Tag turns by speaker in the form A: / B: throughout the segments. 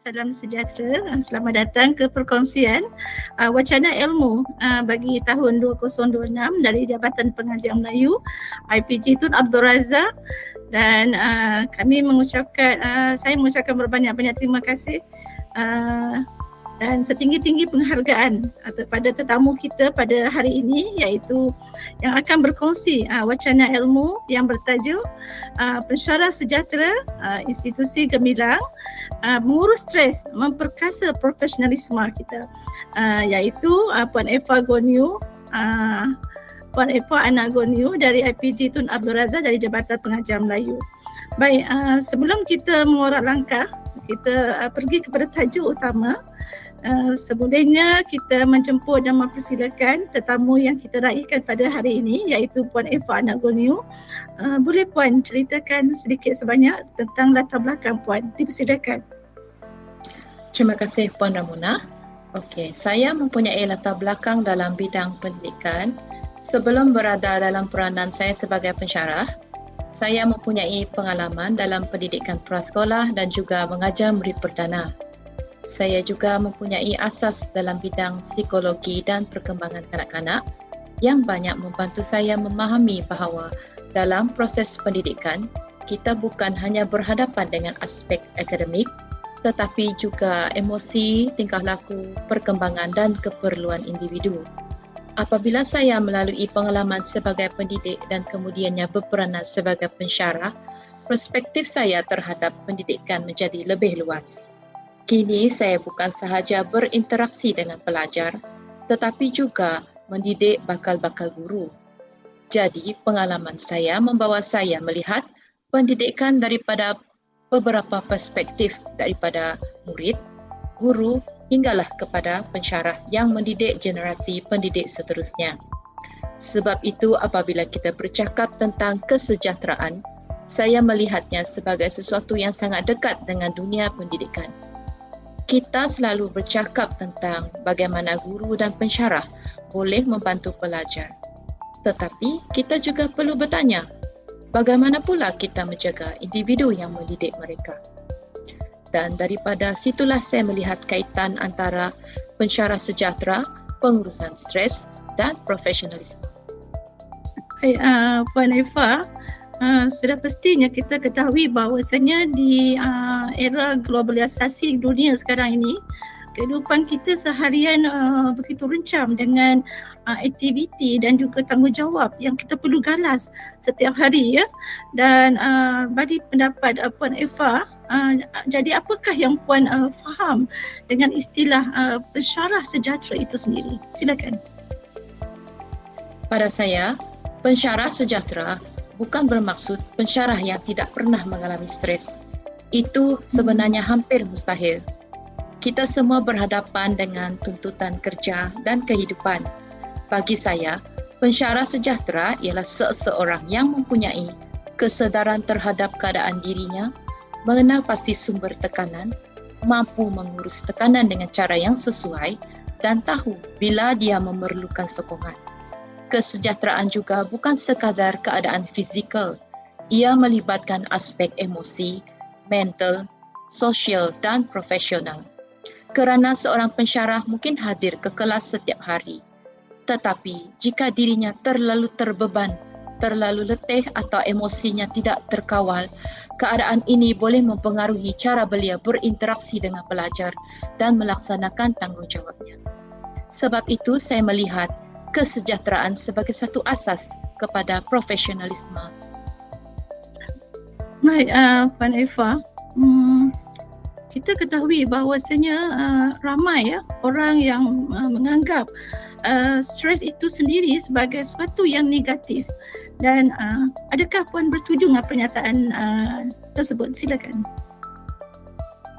A: salam sejahtera. Selamat datang ke perkongsian wacana ilmu bagi tahun 2026 dari Jabatan Pengajar Melayu IPG Tun Abdul Razak, dan saya mengucapkan berbanyak-banyak terima kasih dan setinggi-tinggi penghargaan kepada tetamu kita pada hari ini, iaitu yang akan berkongsi wacana ilmu yang bertajuk Pensyarah Sejahtera Institusi Gemilang Mengurus Stres Memperkasa Profesionalisme kita, iaitu Puan Eva Goniu, Puan Eva Ana Goniu dari IPG Tun Abdul Razak dari Jabatan Pengajar Melayu. Baik, sebelum kita mengorak langkah, kita pergi kepada tajuk utama. Semulanya kita menjemput dan mempersilakan tetamu yang kita raikan pada hari ini, iaitu Puan Eva Ana Goniu. Boleh Puan ceritakan sedikit sebanyak tentang latar belakang Puan? Dipersilakan.
B: Terima kasih Puan Ramona. Okey, saya mempunyai latar belakang dalam bidang pendidikan. Sebelum berada dalam peranan saya sebagai pensyarah, saya mempunyai pengalaman dalam pendidikan prasekolah dan juga mengajar murid perdana. Saya juga mempunyai asas dalam bidang psikologi dan perkembangan kanak-kanak yang banyak membantu saya memahami bahawa dalam proses pendidikan, kita bukan hanya berhadapan dengan aspek akademik, tetapi juga emosi, tingkah laku, perkembangan dan keperluan individu. Apabila saya melalui pengalaman sebagai pendidik dan kemudiannya berperanan sebagai pensyarah, perspektif saya terhadap pendidikan menjadi lebih luas. Kini saya bukan sahaja berinteraksi dengan pelajar, tetapi juga mendidik bakal-bakal guru. Jadi, pengalaman saya membawa saya melihat pendidikan daripada beberapa perspektif, daripada murid, guru, hinggalah kepada pensyarah yang mendidik generasi pendidik seterusnya. Sebab itu, apabila kita bercakap tentang kesejahteraan, saya melihatnya sebagai sesuatu yang sangat dekat dengan dunia pendidikan. Kita selalu bercakap tentang bagaimana guru dan pensyarah boleh membantu pelajar. Tetapi kita juga perlu bertanya, bagaimana pula kita menjaga individu yang mendidik mereka? Dan daripada situlah saya melihat kaitan antara pensyarah sejahtera, pengurusan stres dan profesionalisme.
A: Baik, Puan Eva, sudah pastinya kita ketahui bahawasanya di era globalisasi dunia sekarang ini, kehidupan kita seharian begitu rencam dengan aktiviti dan juga tanggungjawab yang kita perlu galas setiap hari, ya. Dan bagi pendapat Puan Eva, jadi apakah yang Puan faham dengan istilah pensyarah sejahtera itu sendiri? Silakan.
B: Pada saya, pensyarah sejahtera bukan bermaksud pensyarah yang tidak pernah mengalami stres. Itu sebenarnya hampir mustahil. Kita semua berhadapan dengan tuntutan kerja dan kehidupan. Bagi saya, pensyarah sejahtera ialah seseorang yang mempunyai kesedaran terhadap keadaan dirinya, mengenal pasti sumber tekanan, mampu mengurus tekanan dengan cara yang sesuai dan tahu bila dia memerlukan sokongan. Kesejahteraan juga bukan sekadar keadaan fizikal. Ia melibatkan aspek emosi, mental, sosial dan profesional. Kerana seorang pensyarah mungkin hadir ke kelas setiap hari. Tetapi jika dirinya terlalu terbeban, terlalu letih atau emosinya tidak terkawal, keadaan ini boleh mempengaruhi cara beliau berinteraksi dengan pelajar dan melaksanakan tanggungjawabnya. Sebab itu saya melihat kesejahteraan sebagai satu asas kepada profesionalisme.
A: Baik, Puan Eva, kita ketahui bahawasanya ramai orang yang menganggap stres itu sendiri sebagai sesuatu yang negatif. Dan adakah Puan bersetuju dengan pernyataan tersebut? Silakan.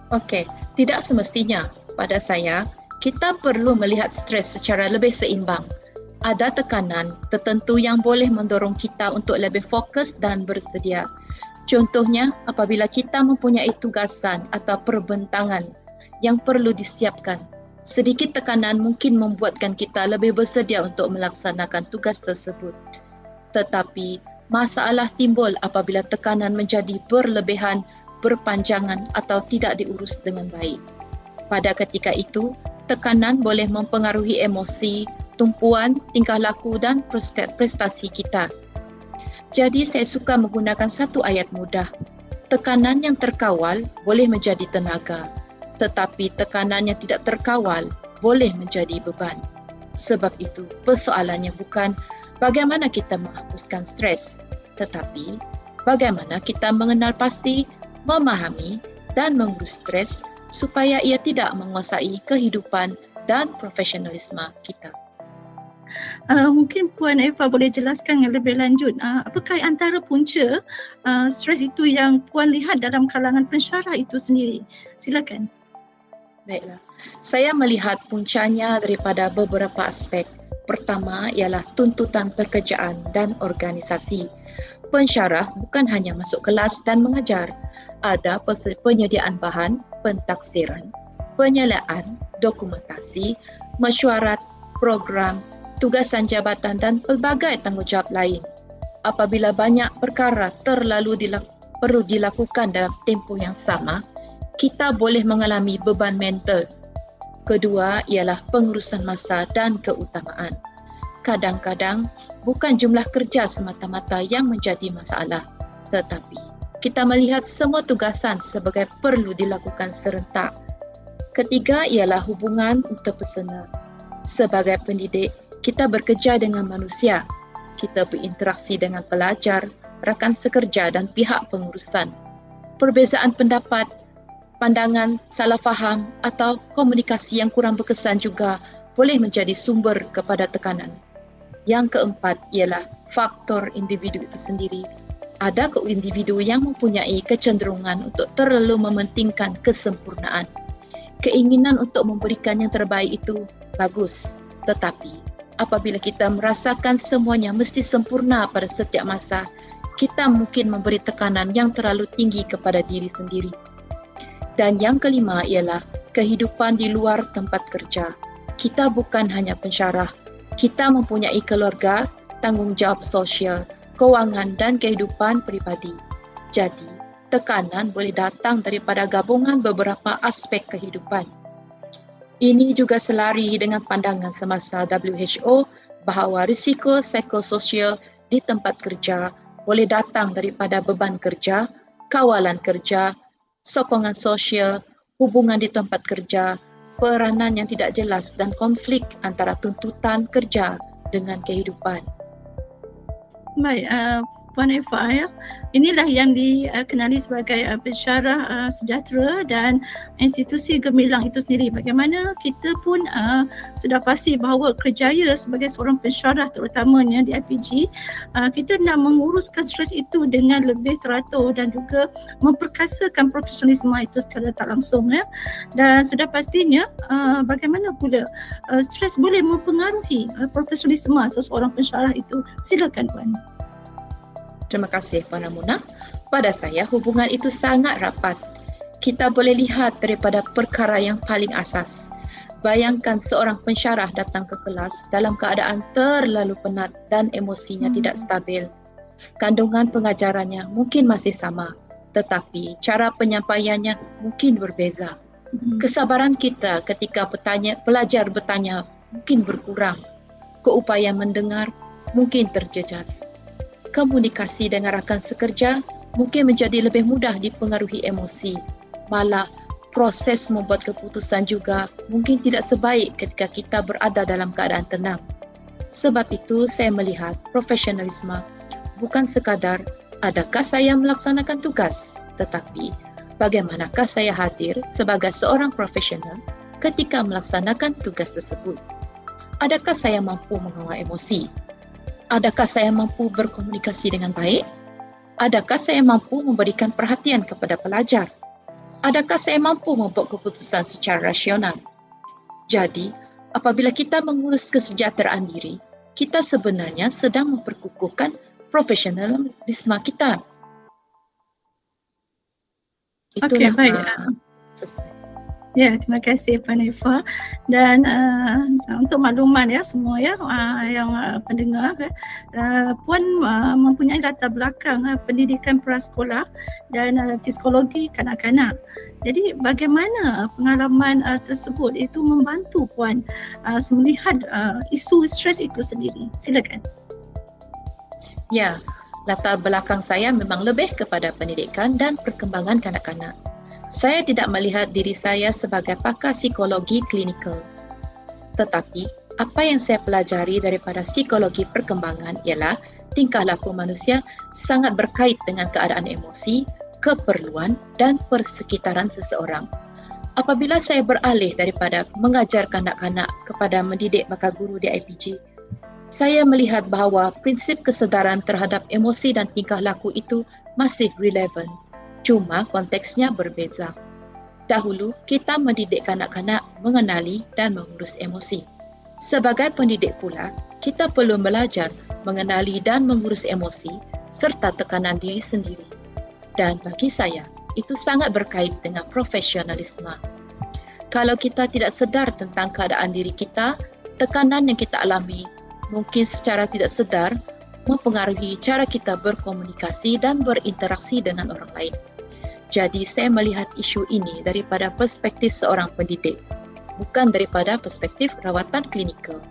B: Okey, tidak semestinya. Pada saya, kita perlu melihat stres secara lebih seimbang. Ada tekanan tertentu yang boleh mendorong kita untuk lebih fokus dan bersedia. Contohnya, apabila kita mempunyai tugasan atau perbentangan yang perlu disiapkan, sedikit tekanan mungkin membuatkan kita lebih bersedia untuk melaksanakan tugas tersebut. Tetapi, masalah timbul apabila tekanan menjadi berlebihan, berpanjangan atau tidak diurus dengan baik. Pada ketika itu, tekanan boleh mempengaruhi emosi, tumpuan, tingkah laku dan prestasi kita. Jadi saya suka menggunakan satu ayat mudah. Tekanan yang terkawal boleh menjadi tenaga, tetapi tekanan yang tidak terkawal boleh menjadi beban. Sebab itu, persoalannya bukan bagaimana kita menghapuskan stres, tetapi bagaimana kita mengenal pasti, memahami dan mengurus stres supaya ia tidak menguasai kehidupan dan profesionalisme kita.
A: Mungkin Puan Eva boleh jelaskan yang lebih lanjut, apakah antara punca stres itu yang Puan lihat dalam kalangan pensyarah itu sendiri? Silakan.
B: Baiklah, saya melihat puncanya daripada beberapa aspek. Pertama ialah tuntutan pekerjaan dan organisasi. Pensyarah bukan hanya masuk kelas dan mengajar. Ada penyediaan bahan, pentaksiran, penyalaan, dokumentasi, mesyuarat, program, tugasan jabatan dan pelbagai tanggungjawab lain. Apabila banyak perkara perlu dilakukan dalam tempoh yang sama, kita boleh mengalami beban mental. Kedua ialah pengurusan masa dan keutamaan. Kadang-kadang bukan jumlah kerja semata-mata yang menjadi masalah, tetapi kita melihat semua tugasan sebagai perlu dilakukan serentak. Ketiga ialah hubungan interpersonal. Sebagai pendidik, kita bekerja dengan manusia. Kita berinteraksi dengan pelajar, rakan sekerja dan pihak pengurusan. Perbezaan pendapat, pandangan, salah faham atau komunikasi yang kurang berkesan juga boleh menjadi sumber kepada tekanan. Yang keempat ialah faktor individu itu sendiri. Ada individu yang mempunyai kecenderungan untuk terlalu mementingkan kesempurnaan. Keinginan untuk memberikan yang terbaik itu bagus, tetapi apabila kita merasakan semuanya mesti sempurna pada setiap masa, kita mungkin memberi tekanan yang terlalu tinggi kepada diri sendiri. Dan yang kelima ialah kehidupan di luar tempat kerja. Kita bukan hanya pensyarah, kita mempunyai keluarga, tanggungjawab sosial, kewangan dan kehidupan peribadi. Jadi, tekanan boleh datang daripada gabungan beberapa aspek kehidupan. Ini juga selari dengan pandangan semasa WHO bahawa risiko psikososial di tempat kerja boleh datang daripada beban kerja, kawalan kerja, sokongan sosial, hubungan di tempat kerja, peranan yang tidak jelas dan konflik antara tuntutan kerja dengan kehidupan.
A: Baik, Puan Eva, ya. Inilah yang dikenali sebagai pensyarah sejahtera dan institusi gemilang itu sendiri. Bagaimana kita pun sudah pasti bahawa kerjaya sebagai seorang pensyarah terutamanya di IPG, kita nak menguruskan stres itu dengan lebih teratur dan juga memperkasakan profesionalisme itu secara tak langsung, ya. Dan sudah pastinya bagaimana pula stres boleh mempengaruhi profesionalisme seseorang pensyarah itu. Silakan Puan.
B: Terima kasih Puan Ramuna. Pada saya, hubungan itu sangat rapat. Kita boleh lihat daripada perkara yang paling asas. Bayangkan seorang pensyarah datang ke kelas dalam keadaan terlalu penat dan emosinya tidak stabil. Kandungan pengajarannya mungkin masih sama, tetapi cara penyampaiannya mungkin berbeza. Kesabaran kita ketika pelajar bertanya mungkin berkurang. Keupayaan mendengar mungkin terjejas. Komunikasi dengan rakan sekerja mungkin menjadi lebih mudah dipengaruhi emosi. Malah, proses membuat keputusan juga mungkin tidak sebaik ketika kita berada dalam keadaan tenang. Sebab itu, saya melihat profesionalisme bukan sekadar adakah saya melaksanakan tugas, tetapi bagaimanakah saya hadir sebagai seorang profesional ketika melaksanakan tugas tersebut. Adakah saya mampu mengawal emosi? Adakah saya mampu berkomunikasi dengan baik? Adakah saya mampu memberikan perhatian kepada pelajar? Adakah saya mampu membuat keputusan secara rasional? Jadi, apabila kita mengurus kesejahteraan diri, kita sebenarnya sedang memperkukuhkan profesionalisme kita. Itulah.
A: Okey, baik. Ya, terima kasih Puan Eva. Dan untuk makluman ya semua ya yang pendengar, Puan mempunyai latar belakang pendidikan prasekolah dan psikologi kanak-kanak. Jadi bagaimana pengalaman tersebut itu membantu Puan melihat isu stres itu sendiri? Silakan.
B: Ya, latar belakang saya memang lebih kepada pendidikan dan perkembangan kanak-kanak. Saya tidak melihat diri saya sebagai pakar psikologi klinikal. Tetapi, apa yang saya pelajari daripada psikologi perkembangan ialah tingkah laku manusia sangat berkait dengan keadaan emosi, keperluan dan persekitaran seseorang. Apabila saya beralih daripada mengajar kanak-kanak kepada mendidik bakal guru di IPG, saya melihat bahawa prinsip kesedaran terhadap emosi dan tingkah laku itu masih relevan. Cuma konteksnya berbeza. Dahulu, kita mendidik kanak-kanak mengenali dan mengurus emosi. Sebagai pendidik pula, kita perlu belajar mengenali dan mengurus emosi serta tekanan diri sendiri. Dan bagi saya, itu sangat berkait dengan profesionalisme. Kalau kita tidak sedar tentang keadaan diri kita, tekanan yang kita alami mungkin secara tidak sedar mempengaruhi cara kita berkomunikasi dan berinteraksi dengan orang lain. Jadi saya melihat isu ini daripada perspektif seorang pendidik, bukan daripada perspektif rawatan klinikal.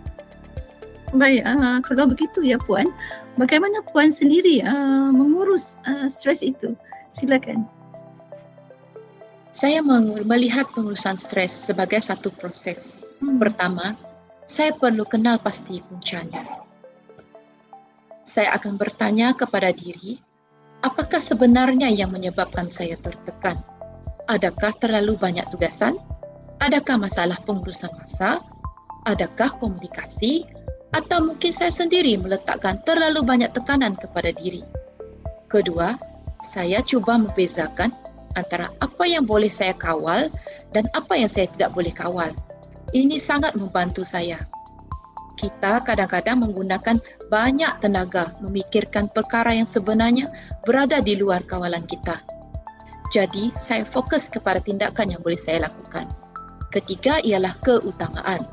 A: Baik, kalau begitu ya Puan, bagaimana Puan sendiri mengurus stres itu? Silakan.
B: Saya melihat pengurusan stres sebagai satu proses. Pertama, saya perlu kenal pasti puncanya. Saya akan bertanya kepada diri, apakah sebenarnya yang menyebabkan saya tertekan? Adakah terlalu banyak tugasan? Adakah masalah pengurusan masa? Adakah komunikasi? Atau mungkin saya sendiri meletakkan terlalu banyak tekanan kepada diri? Kedua, saya cuba membezakan antara apa yang boleh saya kawal dan apa yang saya tidak boleh kawal. Ini sangat membantu saya. Kita kadang-kadang menggunakan banyak tenaga memikirkan perkara yang sebenarnya berada di luar kawalan kita. Jadi, saya fokus kepada tindakan yang boleh saya lakukan. Ketiga ialah keutamaan.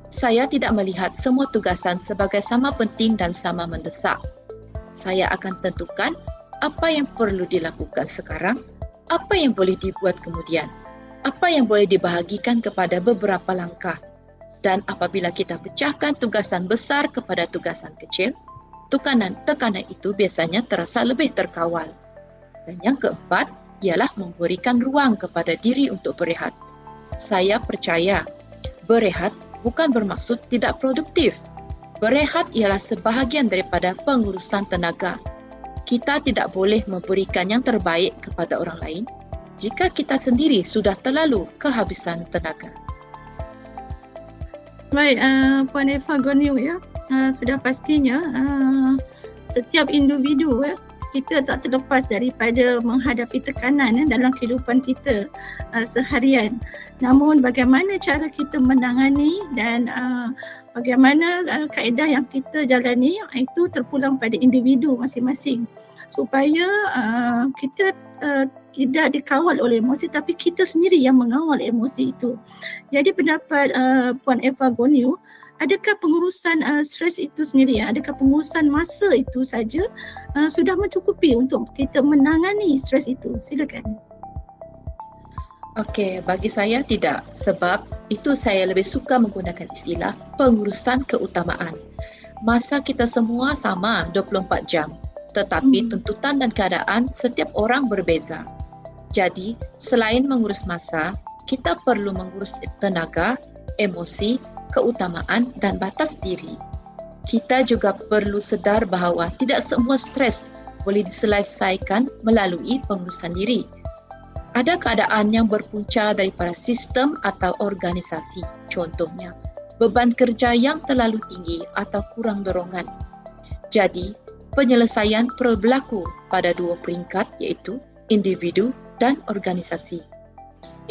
B: Saya tidak melihat semua tugasan sebagai sama penting dan sama mendesak. Saya akan tentukan apa yang perlu dilakukan sekarang, apa yang boleh dibuat kemudian, apa yang boleh dibahagikan kepada beberapa langkah. Dan apabila kita pecahkan tugasan besar kepada tugasan kecil, tekanan itu biasanya terasa lebih terkawal. Dan yang keempat ialah memberikan ruang kepada diri untuk berehat. Saya percaya, berehat bukan bermaksud tidak produktif. Berehat ialah sebahagian daripada pengurusan tenaga. Kita tidak boleh memberikan yang terbaik kepada orang lain jika kita sendiri sudah terlalu kehabisan tenaga.
A: Baik, Puan Eva Goniu ya, sudah pastinya setiap individu kita tak terlepas daripada menghadapi tekanan dalam kehidupan kita seharian. Namun bagaimana cara kita menangani dan bagaimana kaedah yang kita jalani itu terpulang pada individu masing-masing supaya kita tidak dikawal oleh emosi tapi kita sendiri yang mengawal emosi itu. Jadi pendapat Puan Eva Goniu, adakah pengurusan stres itu sendiri, adakah pengurusan masa itu saja sudah mencukupi untuk kita menangani stres itu? Silakan.
B: Okey, bagi saya tidak, sebab itu saya lebih suka menggunakan istilah pengurusan keutamaan. Masa kita semua sama 24 jam, tetapi tuntutan dan keadaan setiap orang berbeza. Jadi, selain mengurus masa, kita perlu mengurus tenaga, emosi, keutamaan dan batas diri. Kita juga perlu sedar bahawa tidak semua stres boleh diselesaikan melalui pengurusan diri. Ada keadaan yang berpunca daripada sistem atau organisasi. Contohnya, beban kerja yang terlalu tinggi atau kurang dorongan. Jadi, penyelesaian perlu berlaku pada dua peringkat iaitu individu dan organisasi.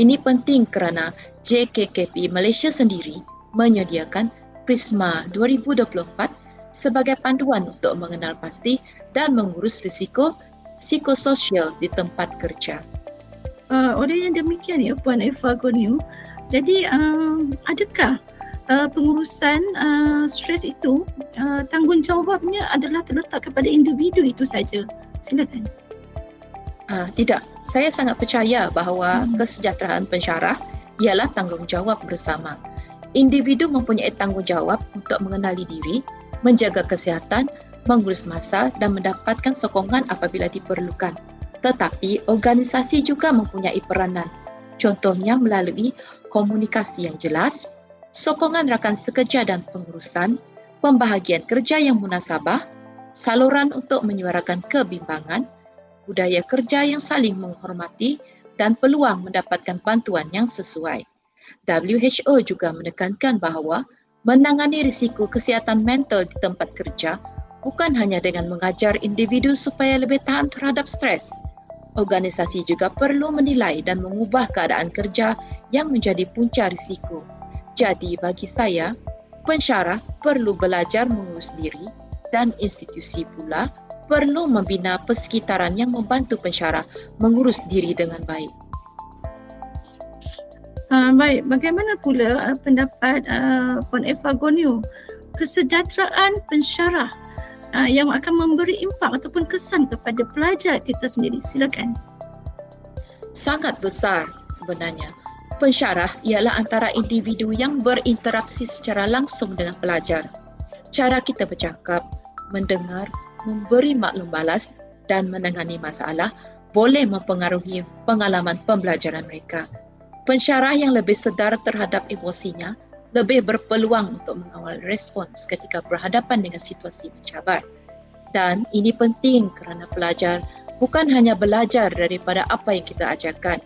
B: Ini penting kerana JKKP Malaysia sendiri menyediakan Prisma 2024 sebagai panduan untuk mengenal pasti dan mengurus risiko psikososial di tempat kerja.
A: Oleh yang demikian ya Puan Eva Goniu, Jadi adakah pengurusan stres itu tanggungjawabnya adalah terletak kepada individu itu saja? Silakan.
B: Tidak, saya sangat percaya bahawa kesejahteraan pensyarah ialah tanggungjawab bersama. Individu mempunyai tanggungjawab untuk mengenali diri, menjaga kesihatan, mengurus masa dan mendapatkan sokongan apabila diperlukan. Tetapi organisasi juga mempunyai peranan. Contohnya melalui komunikasi yang jelas, sokongan rakan sekerja dan pengurusan, pembahagian kerja yang munasabah, saluran untuk menyuarakan kebimbangan, budaya kerja yang saling menghormati dan peluang mendapatkan bantuan yang sesuai. WHO juga menekankan bahawa menangani risiko kesihatan mental di tempat kerja bukan hanya dengan mengajar individu supaya lebih tahan terhadap stres. Organisasi juga perlu menilai dan mengubah keadaan kerja yang menjadi punca risiko. Jadi bagi saya, pensyarah perlu belajar mengurus diri dan institusi pula perlu membina persekitaran yang membantu pensyarah mengurus diri dengan baik.
A: Baik, bagaimana pula pendapat Puan Eva Gonyo, kesejahteraan pensyarah yang akan memberi impak ataupun kesan kepada pelajar kita sendiri? Silakan.
B: Sangat besar sebenarnya. Pensyarah ialah antara individu yang berinteraksi secara langsung dengan pelajar. Cara kita bercakap, mendengar, memberi maklum balas dan menangani masalah boleh mempengaruhi pengalaman pembelajaran mereka. Pensyarah yang lebih sedar terhadap emosinya lebih berpeluang untuk mengawal respons ketika berhadapan dengan situasi mencabar. Dan ini penting kerana pelajar bukan hanya belajar daripada apa yang kita ajarkan.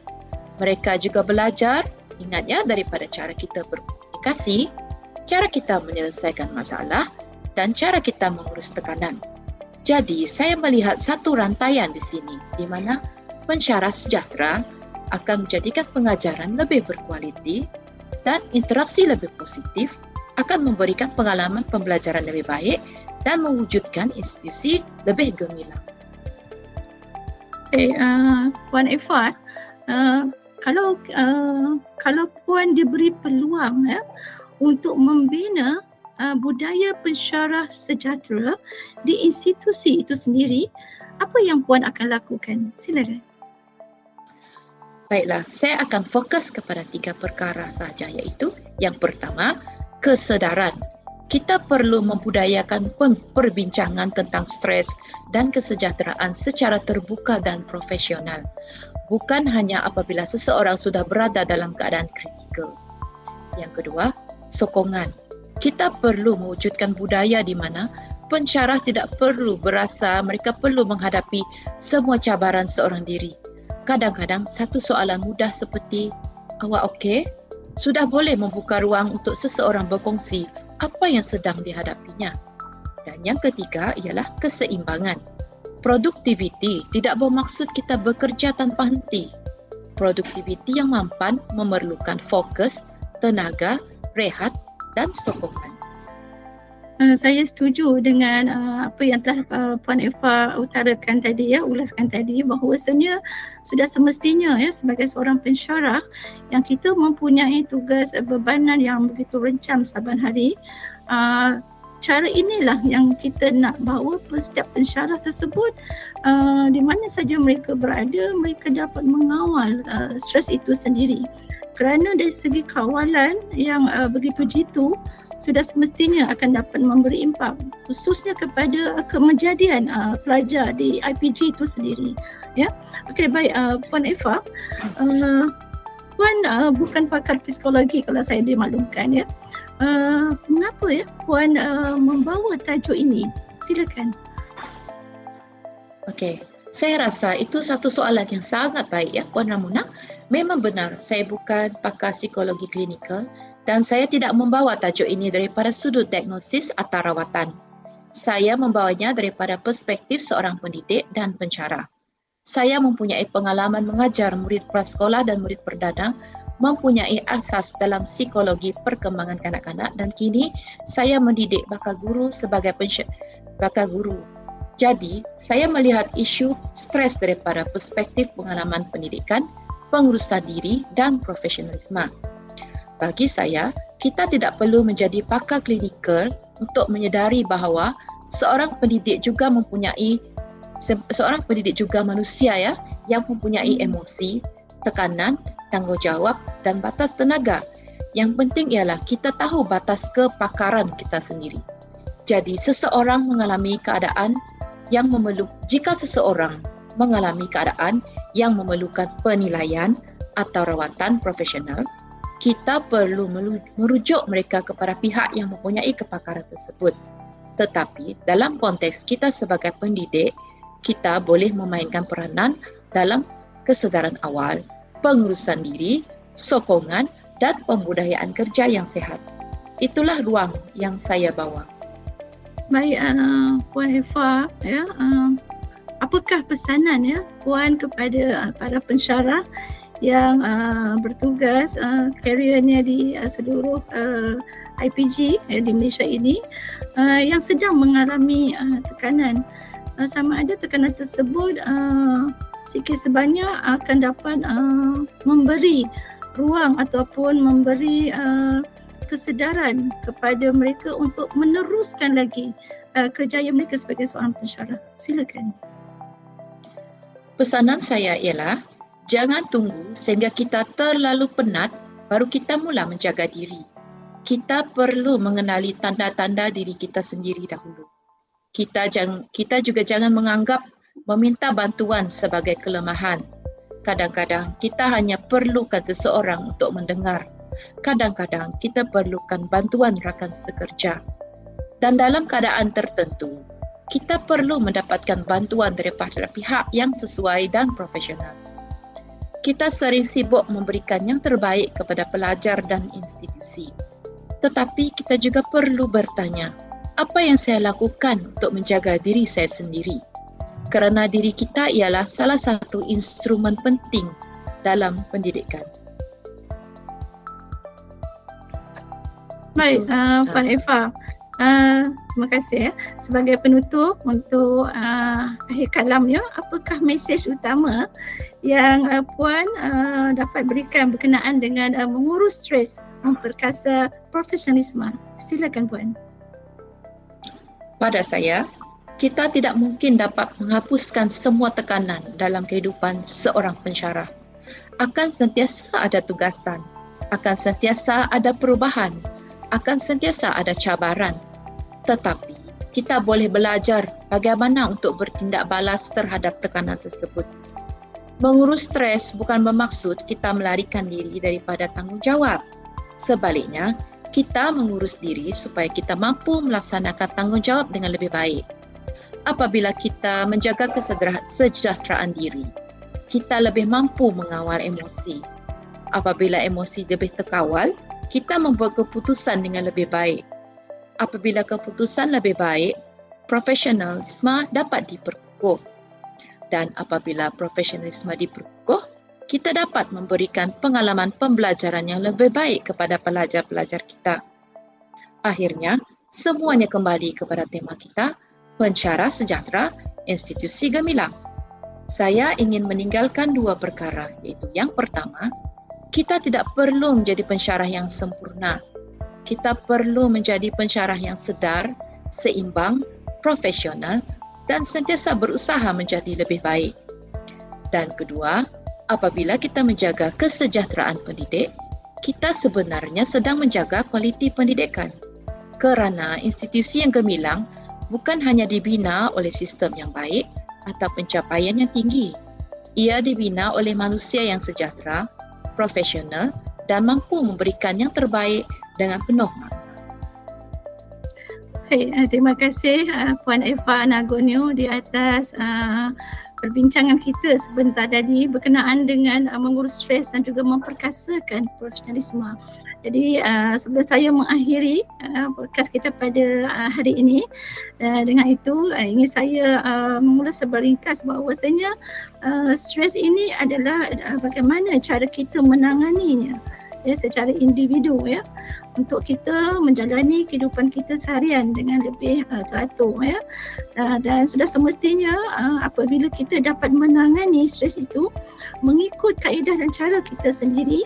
B: Mereka juga belajar, ingatnya, daripada cara kita berkomunikasi, cara kita menyelesaikan masalah dan cara kita mengurus tekanan. Jadi, saya melihat satu rantaian di sini di mana pensyarah sejahtera akan menjadikan pengajaran lebih berkualiti dan interaksi lebih positif, akan memberikan pengalaman pembelajaran lebih baik dan mewujudkan institusi lebih gemilang.
A: Puan Eva, kalau Puan diberi peluang untuk membina budaya pensyarah sejahtera di institusi itu sendiri, apa yang Puan akan lakukan? Silakan.
B: Baiklah, saya akan fokus kepada 3 perkara sahaja, iaitu yang pertama, kesedaran. Kita perlu membudayakan perbincangan tentang stres dan kesejahteraan secara terbuka dan profesional. Bukan hanya apabila seseorang sudah berada dalam keadaan kritikal. Yang kedua, sokongan. Kita perlu mewujudkan budaya di mana pensyarah tidak perlu berasa mereka perlu menghadapi semua cabaran seorang diri. Kadang-kadang satu soalan mudah seperti, "Awak okey?" sudah boleh membuka ruang untuk seseorang berkongsi apa yang sedang dihadapinya. Dan yang ketiga ialah keseimbangan. Produktiviti tidak bermaksud kita bekerja tanpa henti. Produktiviti yang mampan memerlukan fokus, tenaga, rehat dan sokongan.
A: Saya setuju dengan apa yang telah Puan Eva utarakan tadi, ulaskan tadi, bahawasanya sudah semestinya sebagai seorang pensyarah yang kita mempunyai tugas bebanan yang begitu rencam saban hari. Cara inilah yang kita nak bahawa setiap pensyarah tersebut di mana saja mereka berada, mereka dapat mengawal stres itu sendiri. Kerana dari segi kawalan yang begitu jitu, sudah semestinya akan dapat memberi impak khususnya kepada kemejadian pelajar di IPG itu sendiri. Okey, baik, Puan Eva, Puan bukan pakar psikologi kalau saya dimaklumkan. Mengapa Puan membawa tajuk ini? Silakan.
B: Okey, saya rasa itu satu soalan yang sangat baik, Puan Ramona. Memang benar, saya bukan pakar psikologi klinikal dan saya tidak membawa tajuk ini daripada sudut diagnosis atau rawatan. Saya membawanya daripada perspektif seorang pendidik dan pensyarah. Saya mempunyai pengalaman mengajar murid prasekolah dan murid perdana, mempunyai asas dalam psikologi perkembangan kanak-kanak dan kini saya mendidik bakal guru sebagai bakal guru. Jadi, saya melihat isu stres daripada perspektif pengalaman pendidikan, pengurusan diri dan profesionalisme. Bagi saya, kita tidak perlu menjadi pakar klinikal untuk menyedari bahawa seorang pendidik juga manusia ya, yang mempunyai emosi, tekanan, tanggungjawab dan batas tenaga. Yang penting ialah kita tahu batas kepakaran kita sendiri. Jadi jika seseorang mengalami keadaan yang memerlukan penilaian atau rawatan profesional, kita perlu merujuk mereka kepada pihak yang mempunyai kepakaran tersebut. Tetapi dalam konteks kita sebagai pendidik, kita boleh memainkan peranan dalam kesedaran awal, pengurusan diri, sokongan dan pembudayaan kerja yang sihat. Itulah ruang yang saya bawa.
A: Baik, Puan Eva, ya, apakah pesanan ya Puan kepada para pensyarah yang bertugas kariernya di seluruh IPG di Malaysia ini yang sedang mengalami tekanan, sama ada tekanan tersebut sikit sebanyak akan dapat memberi ruang ataupun memberi kesedaran kepada mereka untuk meneruskan lagi kerjaya mereka sebagai seorang pensyarah. Silakan.
B: Pesanan saya ialah jangan tunggu sehingga kita terlalu penat baru kita mula menjaga diri. Kita perlu mengenali tanda-tanda diri kita sendiri dahulu. Kita juga jangan menganggap meminta bantuan sebagai kelemahan. Kadang-kadang kita hanya perlukan seseorang untuk mendengar. Kadang-kadang kita perlukan bantuan rakan sekerja. Dan dalam keadaan tertentu, kita perlu mendapatkan bantuan daripada pihak yang sesuai dan profesional. Kita sering sibuk memberikan yang terbaik kepada pelajar dan institusi. Tetapi kita juga perlu bertanya, apa yang saya lakukan untuk menjaga diri saya sendiri? Kerana diri kita ialah salah satu instrumen penting dalam pendidikan.
A: Baik, Puan Eva, terima kasih ya. Sebagai penutup untuk akhir kalam ya, apakah mesej utama yang Puan dapat berikan berkenaan dengan mengurus stres, memperkasa profesionalisme? Silakan Puan.
B: Pada saya, kita tidak mungkin dapat menghapuskan semua tekanan dalam kehidupan seorang pensyarah. Akan sentiasa ada tugasan, akan sentiasa ada perubahan, akan sentiasa ada cabaran. Tetapi kita boleh belajar bagaimana untuk bertindak balas terhadap tekanan tersebut. Mengurus stres bukan bermaksud kita melarikan diri daripada tanggungjawab. Sebaliknya, kita mengurus diri supaya kita mampu melaksanakan tanggungjawab dengan lebih baik. Apabila kita menjaga kesejahteraan diri, kita lebih mampu mengawal emosi. Apabila emosi lebih terkawal, kita membuat keputusan dengan lebih baik. Apabila keputusan lebih baik, profesionalisme dapat diperkukuh. Dan apabila profesionalisme diperkukuh, kita dapat memberikan pengalaman pembelajaran yang lebih baik kepada pelajar-pelajar kita. Akhirnya, semuanya kembali kepada tema kita, pensyarah sejahtera institusi gemilang. Saya ingin meninggalkan dua perkara, iaitu yang pertama, kita tidak perlu menjadi pensyarah yang sempurna. Kita perlu menjadi pensyarah yang sedar, seimbang, profesional dan sentiasa berusaha menjadi lebih baik. Dan kedua, apabila kita menjaga kesejahteraan pendidik, kita sebenarnya sedang menjaga kualiti pendidikan. Kerana institusi yang gemilang bukan hanya dibina oleh sistem yang baik atau pencapaian yang tinggi. Ia dibina oleh manusia yang sejahtera, profesional dan mampu memberikan yang terbaik dengan penuh makna.
A: Terima kasih Puan Eva Nagonio di atas perbincangan kita sebentar tadi berkenaan dengan mengurus stres dan juga memperkasakan profesionalisme. Jadi sebelum saya mengakhiri podcast kita pada hari ini, dengan itu ingin saya mengulas secara ringkas bahawasanya stres ini adalah bagaimana cara kita menanganinya ya, secara individu ya, untuk kita menjalani kehidupan kita seharian dengan lebih teratur ya. Dan sudah semestinya apabila kita dapat menangani stres itu mengikut kaedah dan cara kita sendiri,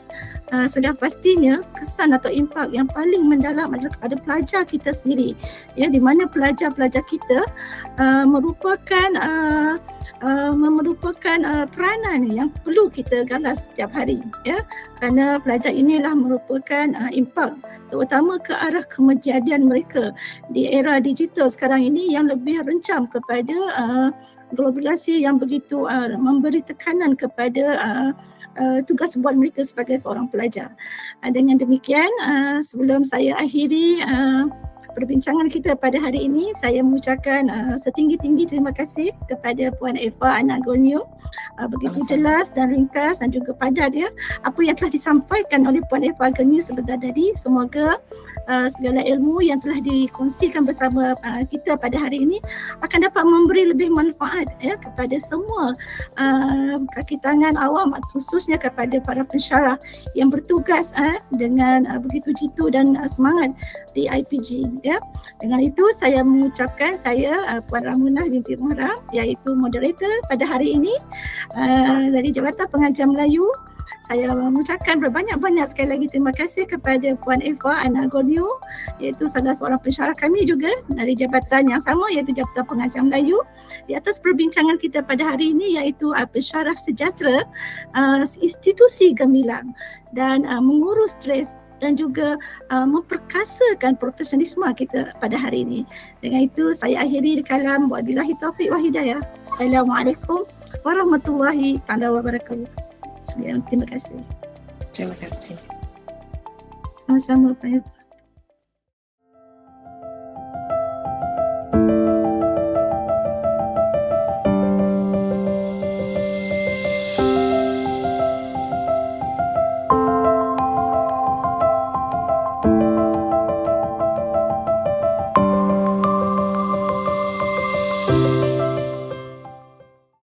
A: sudah pastinya kesan atau impak yang paling mendalam adalah kepada pelajar kita sendiri, ya, di mana pelajar-pelajar kita merupakan peranan yang perlu kita galas setiap hari, ya, kerana pelajar inilah merupakan impak terutama ke arah kejadian mereka di era digital sekarang ini yang lebih rencam kepada globalisasi yang begitu memberi tekanan kepada tugas buat mereka sebagai seorang pelajar. Dengan demikian, sebelum saya akhiri perbincangan kita pada hari ini, saya mengucapkan setinggi-tinggi terima kasih kepada Puan Eva Anagonio, begitu jelas dan ringkas dan juga padat, ya, apa yang telah disampaikan oleh Puan Eva Anagonio sebentar tadi. Semoga segala ilmu yang telah dikongsikan bersama kita pada hari ini akan dapat memberi lebih manfaat, ya, kepada semua kaki tangan awam, khususnya kepada para pensyarah yang bertugas dengan begitu jitu dan semangat di IPG, ya. Dengan itu saya mengucapkan, saya Puan Ramunah binti Muharram, iaitu moderator pada hari ini dari Jabatan Pengajar Melayu. Saya mengucapkan berbanyak-banyak sekali lagi terima kasih kepada Puan Eva Anagonio, iaitu salah seorang pensyarah kami juga dari jabatan yang sama, iaitu Jabatan Pengajar Melayu, di atas perbincangan kita pada hari ini, iaitu pensyarah sejahtera institusi Gemilang dan mengurus stres dan juga memperkasakan profesionalisme kita pada hari ini. Dengan itu saya akhiri kalam, wabillahi taufiq wa hidayah. Assalamualaikum warahmatullahi taala wabarakatuh. Terima kasih.
B: Terima kasih.
A: Sama-sama Pak Eva.